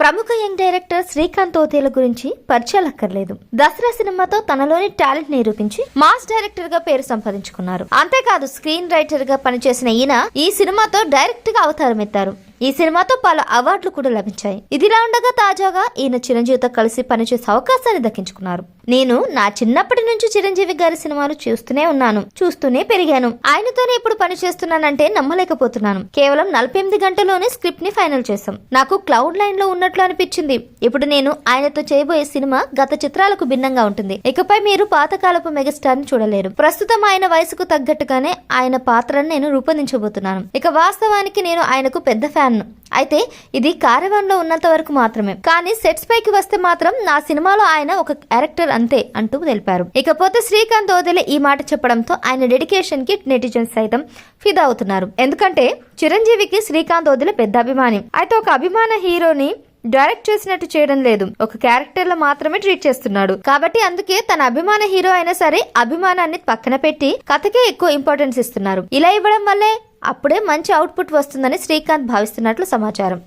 ప్రముఖ young director Srikanth Odela గురించి పరిచయాలక్కర్లేదు. దసరా సినిమాతో తనలోని టాలెంట్ నిరూపించి మాస్ డైరెక్టర్ గా పేరు సంపాదించుకున్నారు. అంతేకాదు స్క్రీన్ రైటర్ గా పనిచేసిన ఈయన ఈ సినిమాతో డైరెక్ట్ గా అవతారం ఎత్తారు. ఈ సినిమాతో పలు అవార్డులు కూడా లభించాయి. ఇదిలా ఉండగా తాజాగా ఈయన చిరంజీవితో కలిసి పనిచేసే అవకాశాన్ని దక్కించుకున్నారు. నేను నా చిన్నప్పటి నుంచి చిరంజీవి గారి సినిమాలు చూస్తూనే పెరిగాను. ఆయనతోనే ఇప్పుడు పని చేస్తున్నానంటే నమ్మలేకపోతున్నాను. కేవలం 48 గంటల్లోనే స్క్రిప్ట్ ని ఫైనల్ చేశాం. నాకు క్లౌడ్ లైన్ లో ఉన్నట్లు అనిపించింది. ఇప్పుడు నేను ఆయనతో చేయబోయే సినిమా గత చిత్రాలకు భిన్నంగా ఉంటుంది. ఇకపై మీరు పాతకాలపు మెగాస్టార్ ని చూడలేరు. ప్రస్తుతం ఆయన వయసుకు తగ్గట్టుగానే ఆయన పాత్రను నేను రూపొందించబోతున్నాను. ఇక వాస్తవానికి నేను ఆయనకు పెద్ద ఫ్యాన్. అయితే ఇది కారవాన్ లో ఉన్నంత వరకు మాత్రమే. కానీ సెట్స్ పైకి వస్తే మాత్రం నా సినిమాలో ఆయన ఒక క్యారెక్టర్ అంతే అంటూ తెలిపారు. ఇకపోతే శ్రీకాంత్ ఓదేల ఈ మాట చెప్పడంతో ఆయన డెడికేషన్ కి నెటిజన్స్ సైతం ఫిదా అవుతున్నారు. ఎందుకంటే చిరంజీవికి శ్రీకాంత్ ఓదేల పెద్ద అభిమాని. అయితే ఒక అభిమాన హీరోని డైరెక్ట్ చేసినట్టు చేయడం లేదు, ఒక క్యారెక్టర్ లో మాత్రమే ట్రీట్ చేస్తున్నాడు. కాబట్టి అందుకే తన అభిమాన హీరో అయినా సరే అభిమానాన్ని పక్కన పెట్టి కథకే ఎక్కువ ఇంపార్టెన్స్ ఇస్తున్నారు. ఇలా ఇవ్వడం వల్లే అప్పుడే మంచి అవుట్పుట్ వస్తుందని శ్రీకాంత్ భావిస్తున్నట్లు సమాచారం.